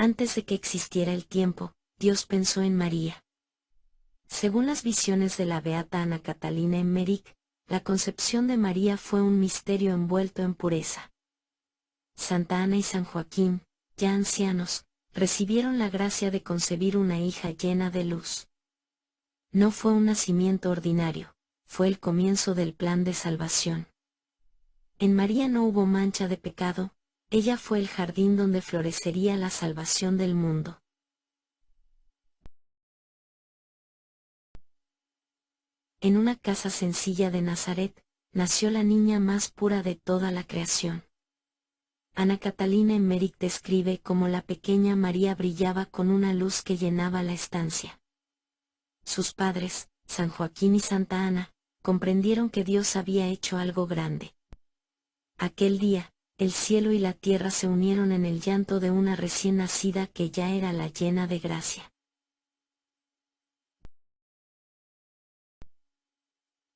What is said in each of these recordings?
Antes de que existiera el tiempo, Dios pensó en María. Según las visiones de la beata Ana Catalina Emmerich, la concepción de María fue un misterio envuelto en pureza. Santa Ana y San Joaquín, ya ancianos, recibieron la gracia de concebir una hija llena de luz. No fue un nacimiento ordinario, fue el comienzo del plan de salvación. En María no hubo mancha de pecado, ella fue el jardín donde florecería la salvación del mundo. En una casa sencilla de Nazaret, nació la niña más pura de toda la creación. Ana Catalina Emmerich describe cómo la pequeña María brillaba con una luz que llenaba la estancia. Sus padres, San Joaquín y Santa Ana, comprendieron que Dios había hecho algo grande. Aquel día, el cielo y la tierra se unieron en el llanto de una recién nacida que ya era la llena de gracia.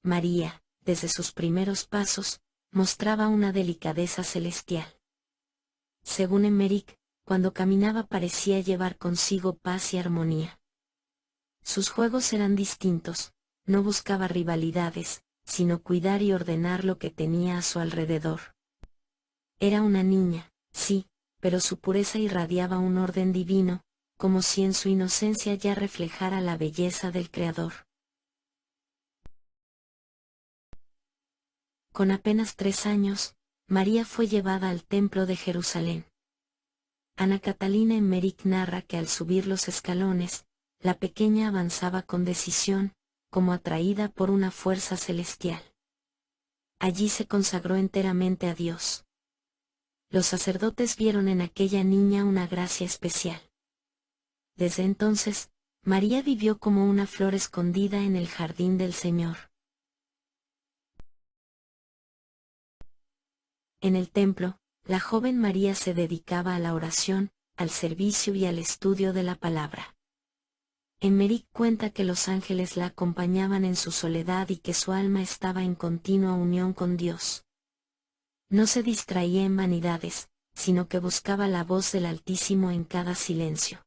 María, desde sus primeros pasos, mostraba una delicadeza celestial. Según Emmerich, cuando caminaba parecía llevar consigo paz y armonía. Sus juegos eran distintos, no buscaba rivalidades, sino cuidar y ordenar lo que tenía a su alrededor. Era una niña, sí, pero su pureza irradiaba un orden divino, como si en su inocencia ya reflejara la belleza del Creador. Con apenas 3 años, María fue llevada al templo de Jerusalén. Ana Catalina Emmerich narra que al subir los escalones, la pequeña avanzaba con decisión, como atraída por una fuerza celestial. Allí se consagró enteramente a Dios. Los sacerdotes vieron en aquella niña una gracia especial. Desde entonces, María vivió como una flor escondida en el jardín del Señor. En el templo, la joven María se dedicaba a la oración, al servicio y al estudio de la palabra. Emmerich cuenta que los ángeles la acompañaban en su soledad y que su alma estaba en continua unión con Dios. No se distraía en vanidades, sino que buscaba la voz del Altísimo en cada silencio.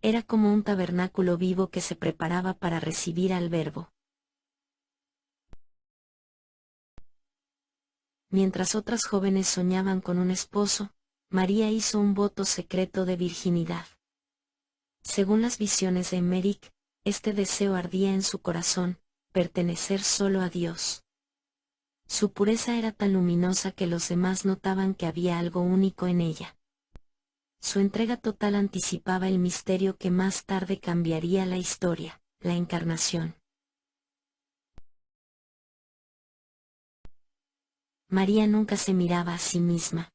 Era como un tabernáculo vivo que se preparaba para recibir al Verbo. Mientras otras jóvenes soñaban con un esposo, María hizo un voto secreto de virginidad. Según las visiones de Emmerich, este deseo ardía en su corazón, pertenecer solo a Dios. Su pureza era tan luminosa que los demás notaban que había algo único en ella. Su entrega total anticipaba el misterio que más tarde cambiaría la historia, la encarnación. María nunca se miraba a sí misma.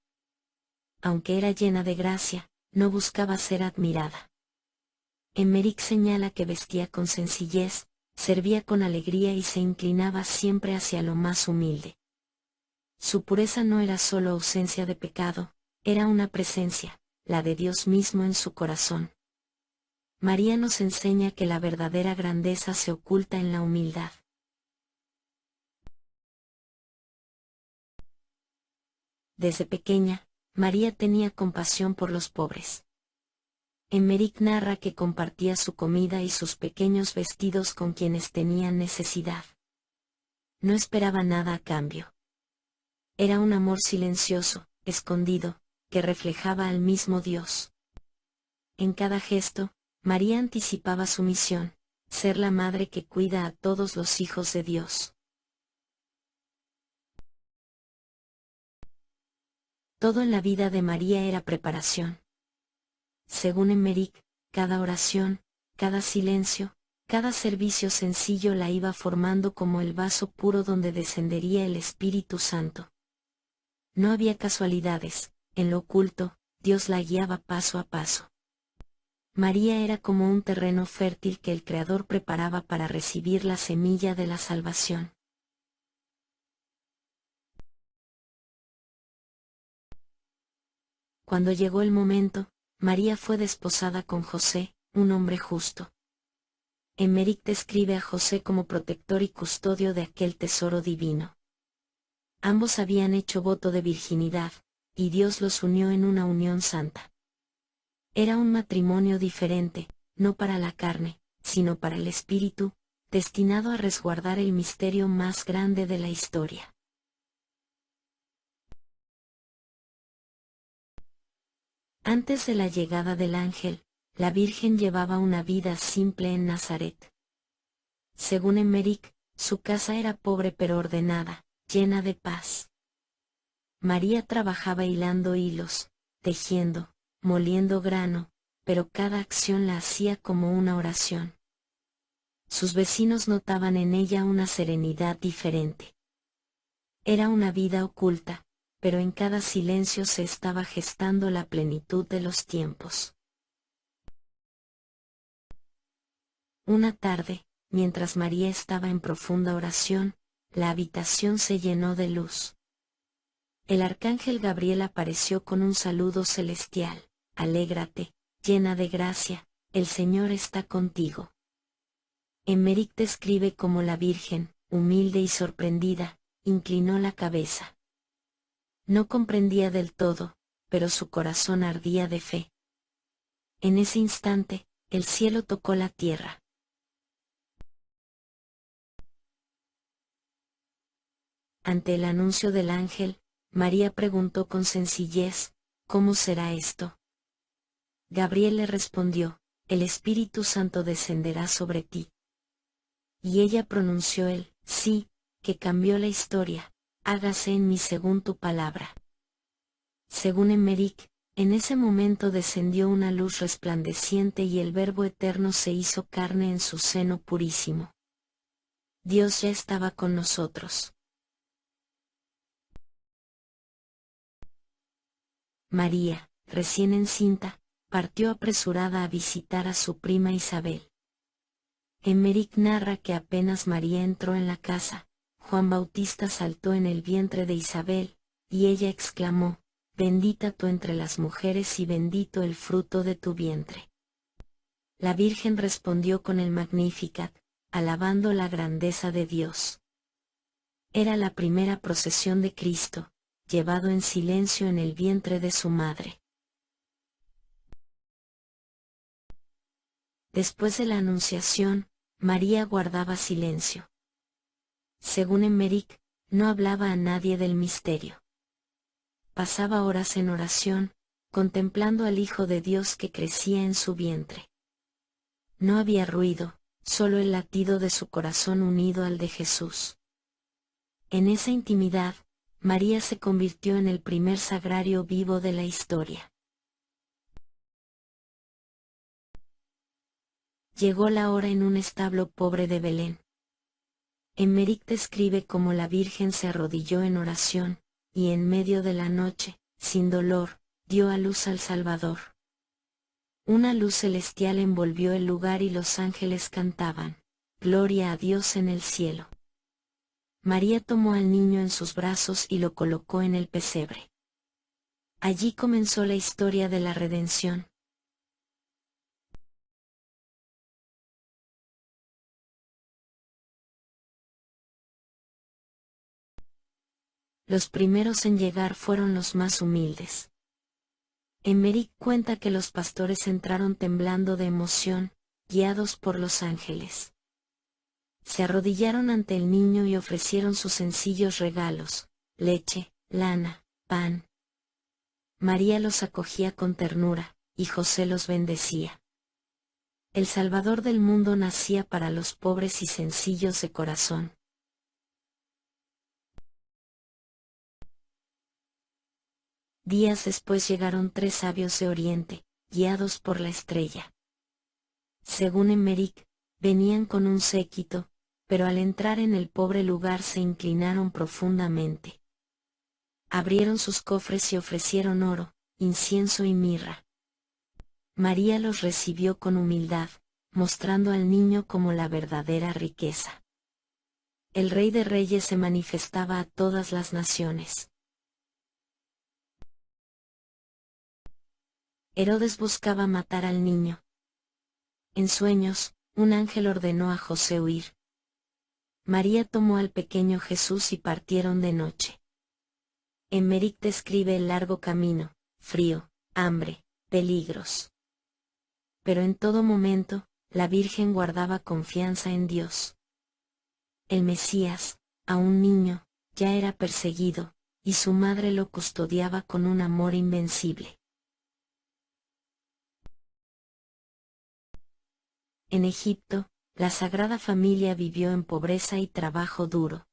Aunque era llena de gracia, no buscaba ser admirada. Emmerich señala que vestía con sencillez, servía con alegría y se inclinaba siempre hacia lo más humilde. Su pureza no era solo ausencia de pecado, era una presencia, la de Dios mismo en su corazón. María nos enseña que la verdadera grandeza se oculta en la humildad. Desde pequeña, María tenía compasión por los pobres. Emmerich narra que compartía su comida y sus pequeños vestidos con quienes tenían necesidad. No esperaba nada a cambio. Era un amor silencioso, escondido, que reflejaba al mismo Dios. En cada gesto, María anticipaba su misión, ser la madre que cuida a todos los hijos de Dios. Todo en la vida de María era preparación. Según Emmerich, cada oración, cada silencio, cada servicio sencillo la iba formando como el vaso puro donde descendería el Espíritu Santo. No había casualidades, en lo oculto, Dios la guiaba paso a paso. María era como un terreno fértil que el Creador preparaba para recibir la semilla de la salvación. Cuando llegó el momento, María fue desposada con José, un hombre justo. Emmerich describe a José como protector y custodio de aquel tesoro divino. Ambos habían hecho voto de virginidad, y Dios los unió en una unión santa. Era un matrimonio diferente, no para la carne, sino para el espíritu, destinado a resguardar el misterio más grande de la historia. Antes de la llegada del ángel, la Virgen llevaba una vida simple en Nazaret. Según Emmerich, su casa era pobre pero ordenada, llena de paz. María trabajaba hilando hilos, tejiendo, moliendo grano, pero cada acción la hacía como una oración. Sus vecinos notaban en ella una serenidad diferente. Era una vida oculta, pero en cada silencio se estaba gestando la plenitud de los tiempos. Una tarde, mientras María estaba en profunda oración, la habitación se llenó de luz. El arcángel Gabriel apareció con un saludo celestial: «Alégrate, llena de gracia, el Señor está contigo». Emmerich describe cómo la Virgen, humilde y sorprendida, inclinó la cabeza. No comprendía del todo, pero su corazón ardía de fe. En ese instante, el cielo tocó la tierra. Ante el anuncio del ángel, María preguntó con sencillez: «¿Cómo será esto?». Gabriel le respondió: «El Espíritu Santo descenderá sobre ti». Y ella pronunció el «sí», que cambió la historia: «Hágase en mí según tu palabra». Según Emmerich, en ese momento descendió una luz resplandeciente y el Verbo eterno se hizo carne en su seno purísimo. Dios ya estaba con nosotros. María, recién encinta, partió apresurada a visitar a su prima Isabel. Emmerich narra que apenas María entró en la casa, Juan Bautista saltó en el vientre de Isabel, y ella exclamó: «Bendita tú entre las mujeres y bendito el fruto de tu vientre». La Virgen respondió con el Magnificat, alabando la grandeza de Dios. Era la primera procesión de Cristo, llevado en silencio en el vientre de su madre. Después de la Anunciación, María guardaba silencio. Según Emmerich, no hablaba a nadie del misterio. Pasaba horas en oración, contemplando al Hijo de Dios que crecía en su vientre. No había ruido, solo el latido de su corazón unido al de Jesús. En esa intimidad, María se convirtió en el primer sagrario vivo de la historia. Llegó la hora en un establo pobre de Belén. Emmerich describe cómo la Virgen se arrodilló en oración, y en medio de la noche, sin dolor, dio a luz al Salvador. Una luz celestial envolvió el lugar y los ángeles cantaban: «Gloria a Dios en el cielo». María tomó al niño en sus brazos y lo colocó en el pesebre. Allí comenzó la historia de la redención. Los primeros en llegar fueron los más humildes. Emmerich cuenta que los pastores entraron temblando de emoción, guiados por los ángeles. Se arrodillaron ante el niño y ofrecieron sus sencillos regalos: leche, lana, pan. María los acogía con ternura, y José los bendecía. El Salvador del mundo nacía para los pobres y sencillos de corazón. Días después llegaron 3 sabios de Oriente, guiados por la estrella. Según Emmerich, venían con un séquito, pero al entrar en el pobre lugar se inclinaron profundamente. Abrieron sus cofres y ofrecieron oro, incienso y mirra. María los recibió con humildad, mostrando al niño como la verdadera riqueza. El Rey de Reyes se manifestaba a todas las naciones. Herodes buscaba matar al niño. En sueños, un ángel ordenó a José huir. María tomó al pequeño Jesús y partieron de noche. Emmerich describe el largo camino: frío, hambre, peligros. pero en todo momento, la Virgen guardaba confianza en Dios. El Mesías, aún niño, ya era perseguido, y su madre lo custodiaba con un amor invencible. En Egipto, la Sagrada Familia vivió en pobreza y trabajo duro.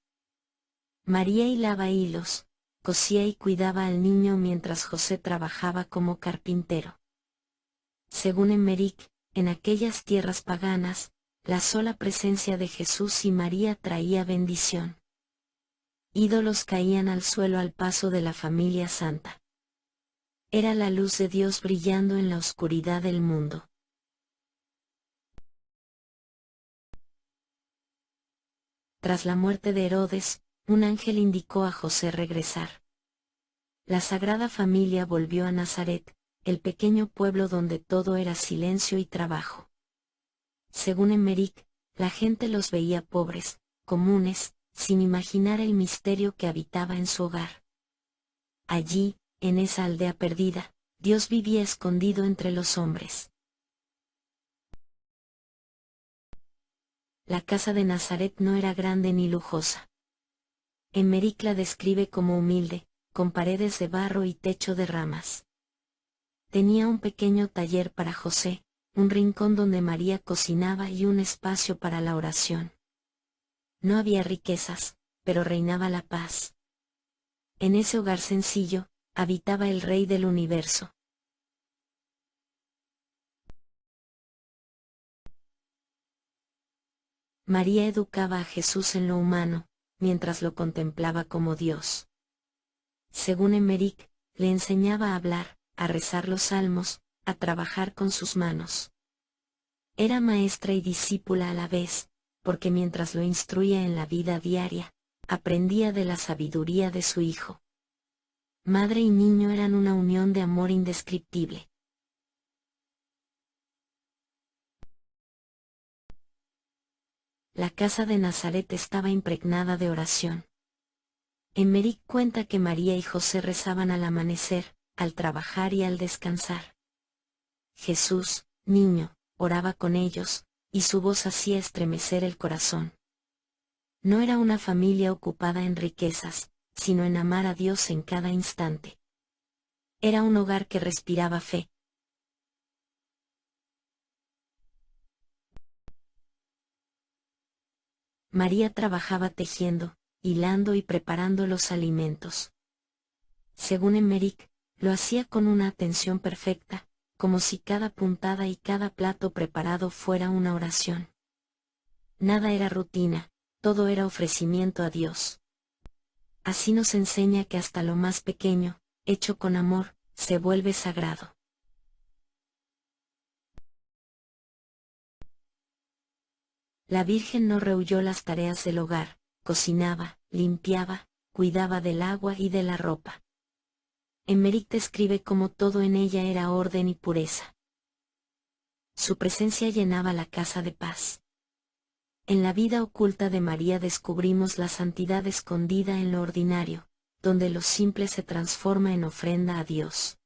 María hilaba hilos, cosía y cuidaba al niño mientras José trabajaba como carpintero. Según Emmerich, en aquellas tierras paganas, la sola presencia de Jesús y María traía bendición. Ídolos caían al suelo al paso de la familia santa. Era la luz de Dios brillando en la oscuridad del mundo. Tras la muerte de Herodes, un ángel indicó a José regresar. La Sagrada Familia volvió a Nazaret, el pequeño pueblo donde todo era silencio y trabajo. Según Emmerich, la gente los veía pobres, comunes, sin imaginar el misterio que habitaba en su hogar. Allí, en esa aldea perdida, Dios vivía escondido entre los hombres. La casa de Nazaret no era grande ni lujosa. Emmerich la describe como humilde, con paredes de barro y techo de ramas. Tenía un pequeño taller para José, un rincón donde María cocinaba y un espacio para la oración. No había riquezas, pero reinaba la paz. En ese hogar sencillo, habitaba el Rey del universo. María educaba a Jesús en lo humano, mientras lo contemplaba como Dios. Según Emmerich, le enseñaba a hablar, a rezar los salmos, a trabajar con sus manos. Era maestra y discípula a la vez, porque mientras lo instruía en la vida diaria, aprendía de la sabiduría de su hijo. Madre y niño eran una unión de amor indescriptible. La casa de Nazaret estaba impregnada de oración. Emmerich cuenta que María y José rezaban al amanecer, al trabajar y al descansar. Jesús, niño, oraba con ellos, y su voz hacía estremecer el corazón. No era una familia ocupada en riquezas, sino en amar a Dios en cada instante. Era un hogar que respiraba fe. María trabajaba tejiendo, hilando y preparando los alimentos. Según Emmerich, lo hacía con una atención perfecta, como si cada puntada y cada plato preparado fuera una oración. Nada era rutina, todo era ofrecimiento a Dios. Así nos enseña que hasta lo más pequeño, hecho con amor, se vuelve sagrado. La Virgen no rehuyó las tareas del hogar, cocinaba, limpiaba, cuidaba del agua y de la ropa. Emmerich describe cómo todo en ella era orden y pureza. Su presencia llenaba la casa de paz. En la vida oculta de María descubrimos la santidad escondida en lo ordinario, donde lo simple se transforma en ofrenda a Dios.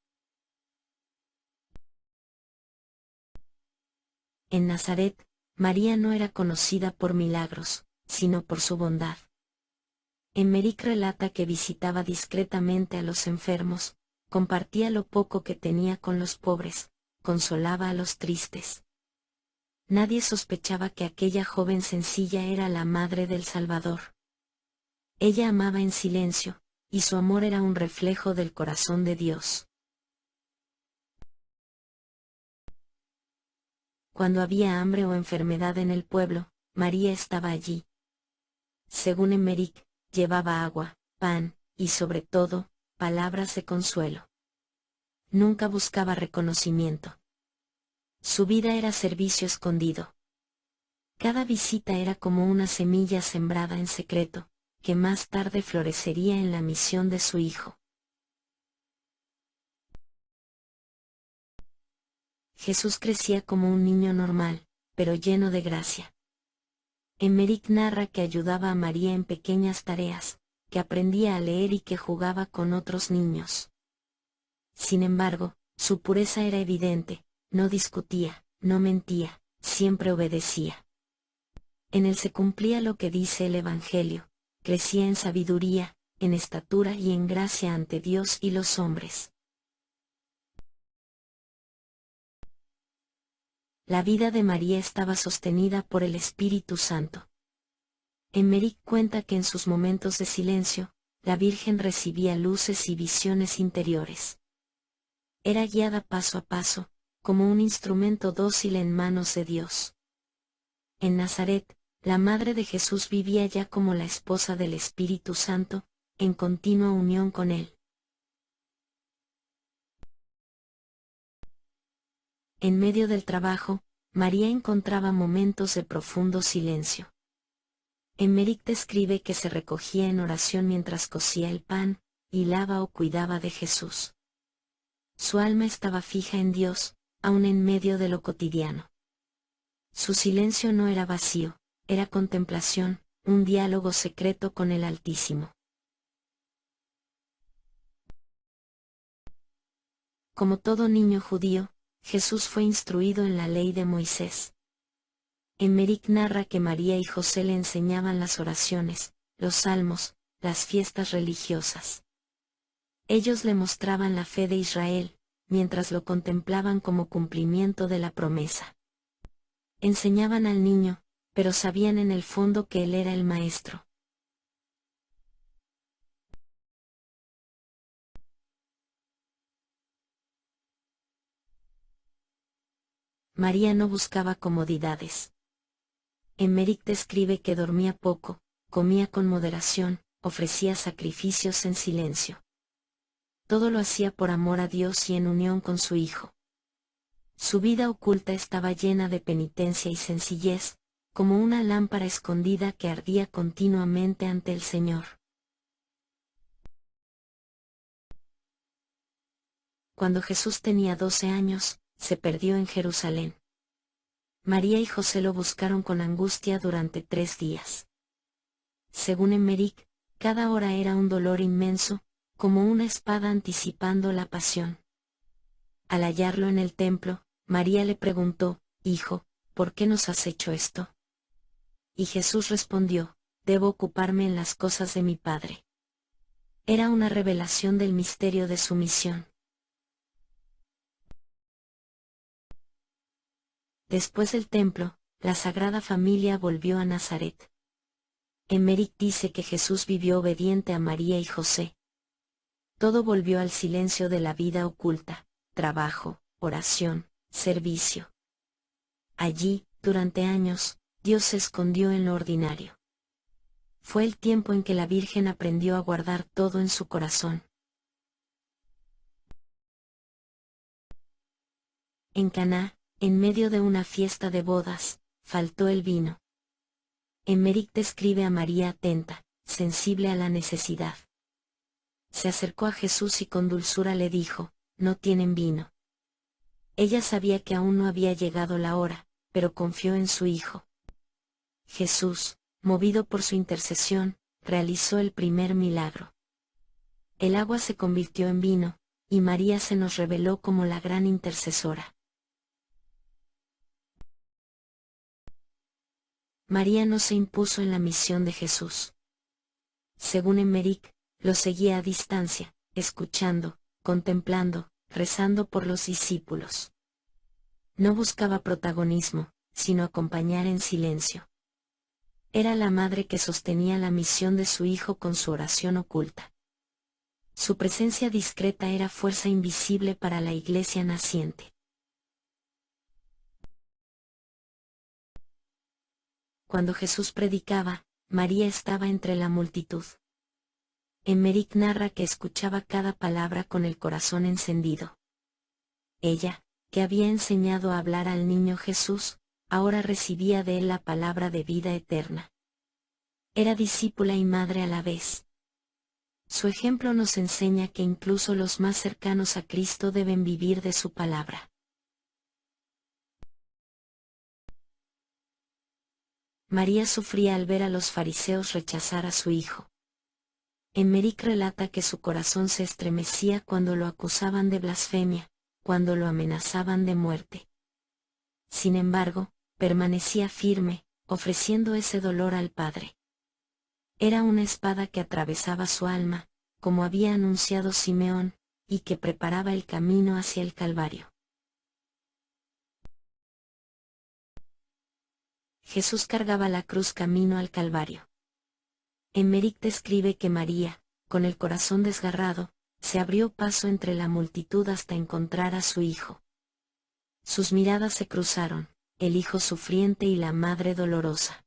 En Nazaret, María no era conocida por milagros, sino por su bondad. Emmerich relata que visitaba discretamente a los enfermos, compartía lo poco que tenía con los pobres, consolaba a los tristes. Nadie sospechaba que aquella joven sencilla era la madre del Salvador. Ella amaba en silencio, y su amor era un reflejo del corazón de Dios. Cuando había hambre o enfermedad en el pueblo, María estaba allí. Según Emmerich, llevaba agua, pan, y sobre todo, palabras de consuelo. Nunca buscaba reconocimiento. Su vida era servicio escondido. Cada visita era como una semilla sembrada en secreto, que más tarde florecería en la misión de su hijo. Jesús crecía como un niño normal, pero lleno de gracia. Emmerich narra que ayudaba a María en pequeñas tareas, que aprendía a leer y que jugaba con otros niños. Sin embargo, su pureza era evidente, no discutía, no mentía, siempre obedecía. En él se cumplía lo que dice el Evangelio, crecía en sabiduría, en estatura y en gracia ante Dios y los hombres. La vida de María estaba sostenida por el Espíritu Santo. Emmerich cuenta que en sus momentos de silencio, la Virgen recibía luces y visiones interiores. Era guiada paso a paso, como un instrumento dócil en manos de Dios. En Nazaret, la Madre de Jesús vivía ya como la esposa del Espíritu Santo, en continua unión con él. En medio del trabajo, María encontraba momentos de profundo silencio. Emmerich describe que se recogía en oración mientras cocía el pan, hilaba o cuidaba de Jesús. Su alma estaba fija en Dios, aun en medio de lo cotidiano. Su silencio no era vacío, era contemplación, un diálogo secreto con el Altísimo. Como todo niño judío, Jesús fue instruido en la ley de Moisés. Emmerich narra que María y José le enseñaban las oraciones, los salmos, las fiestas religiosas. Ellos le mostraban la fe de Israel, mientras lo contemplaban como cumplimiento de la promesa. Enseñaban al niño, pero sabían en el fondo que él era el maestro. María no buscaba comodidades. Emmerich describe que dormía poco, comía con moderación, ofrecía sacrificios en silencio. Todo lo hacía por amor a Dios y en unión con su Hijo. Su vida oculta estaba llena de penitencia y sencillez, como una lámpara escondida que ardía continuamente ante el Señor. Cuando Jesús tenía 12 años, se perdió en Jerusalén. María y José lo buscaron con angustia durante 3 días. Según Emmerich, cada hora era un dolor inmenso, como una espada anticipando la pasión. Al hallarlo en el templo, María le preguntó, «Hijo, ¿por qué nos has hecho esto?» Y Jesús respondió, «Debo ocuparme en las cosas de mi Padre». Era una revelación del misterio de su misión. Después del templo, la Sagrada Familia volvió a Nazaret. Emmerich dice que Jesús vivió obediente a María y José. Todo volvió al silencio de la vida oculta, trabajo, oración, servicio. Allí, durante años, Dios se escondió en lo ordinario. Fue el tiempo en que la Virgen aprendió a guardar todo en su corazón. En Caná, en medio de una fiesta de bodas, faltó el vino. Emmerich describe a María atenta, sensible a la necesidad. Se acercó a Jesús y con dulzura le dijo, «No tienen vino». Ella sabía que aún no había llegado la hora, pero confió en su Hijo. Jesús, movido por su intercesión, realizó el primer milagro. El agua se convirtió en vino, y María se nos reveló como la gran intercesora. María no se impuso en la misión de Jesús. Según Emmerich, lo seguía a distancia, escuchando, contemplando, rezando por los discípulos. No buscaba protagonismo, sino acompañar en silencio. Era la madre que sostenía la misión de su Hijo con su oración oculta. Su presencia discreta era fuerza invisible para la Iglesia naciente. Cuando Jesús predicaba, María estaba entre la multitud. Emmerich narra que escuchaba cada palabra con el corazón encendido. Ella, que había enseñado a hablar al niño Jesús, ahora recibía de él la palabra de vida eterna. Era discípula y madre a la vez. Su ejemplo nos enseña que incluso los más cercanos a Cristo deben vivir de su palabra. María sufría al ver a los fariseos rechazar a su hijo. Emmerich relata que su corazón se estremecía cuando lo acusaban de blasfemia, cuando lo amenazaban de muerte. sin embargo, permanecía firme, ofreciendo ese dolor al Padre. Era una espada que atravesaba su alma, como había anunciado Simeón, y que preparaba el camino hacia el Calvario. Jesús cargaba la cruz camino al Calvario. Emmerich describe que María, con el corazón desgarrado, se abrió paso entre la multitud hasta encontrar a su hijo. Sus miradas se cruzaron, el hijo sufriente y la madre dolorosa.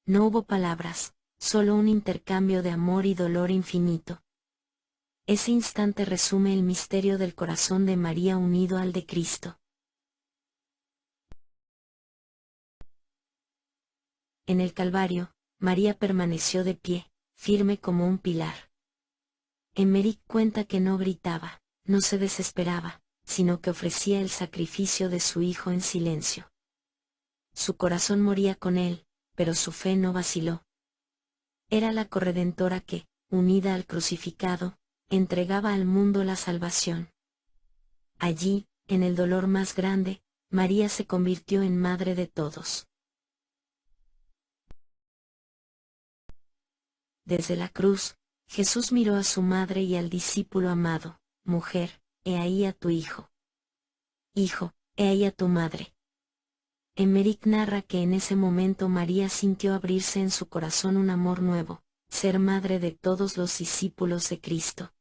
No hubo palabras, solo un intercambio de amor y dolor infinito. Ese instante resume el misterio del corazón de María unido al de Cristo. En el Calvario, María permaneció de pie, firme como un pilar. Emmerich cuenta que no gritaba, no se desesperaba, sino que ofrecía el sacrificio de su hijo en silencio. Su corazón moría con él, pero su fe no vaciló. Era la corredentora que, unida al crucificado, entregaba al mundo la salvación. Allí, en el dolor más grande, María se convirtió en madre de todos. Desde la cruz, Jesús miró a su madre y al discípulo amado: mujer, he ahí a tu hijo. Hijo, he ahí a tu madre. Emmerich narra que en ese momento María sintió abrirse en su corazón un amor nuevo, ser madre de todos los discípulos de Cristo.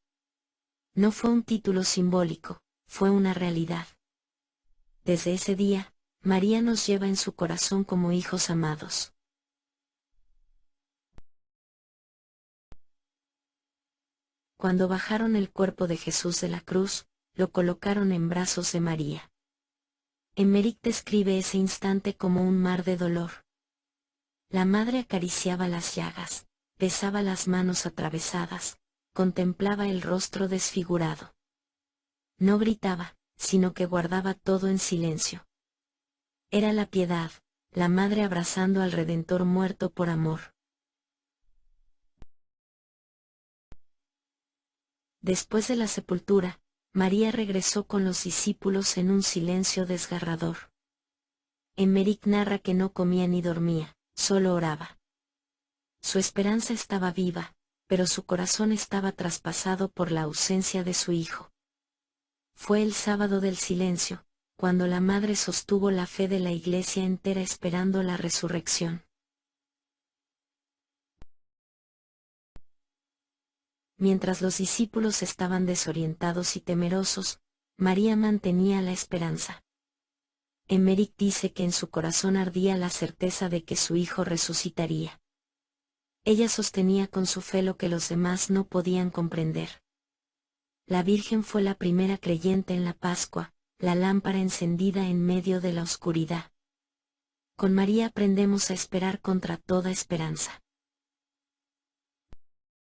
No fue un título simbólico, fue una realidad. Desde ese día, María nos lleva en su corazón como hijos amados. Cuando bajaron el cuerpo de Jesús de la cruz, lo colocaron en brazos de María. Emmerich describe ese instante como un mar de dolor. La madre acariciaba las llagas, besaba las manos atravesadas, contemplaba el rostro desfigurado. No gritaba, sino que guardaba todo en silencio. Era la piedad, la madre abrazando al Redentor muerto por amor. Después de la sepultura, María regresó con los discípulos en un silencio desgarrador. Emmerich narra que no comía ni dormía, solo oraba. Su esperanza estaba viva, pero su corazón estaba traspasado por la ausencia de su hijo. Fue el sábado del silencio, cuando la madre sostuvo la fe de la iglesia entera esperando la resurrección. Mientras los discípulos estaban desorientados y temerosos, María mantenía la esperanza. Emmerich dice que en su corazón ardía la certeza de que su hijo resucitaría. Ella sostenía con su fe lo que los demás no podían comprender. La Virgen fue la primera creyente en la Pascua, la lámpara encendida en medio de la oscuridad. Con María aprendemos a esperar contra toda esperanza.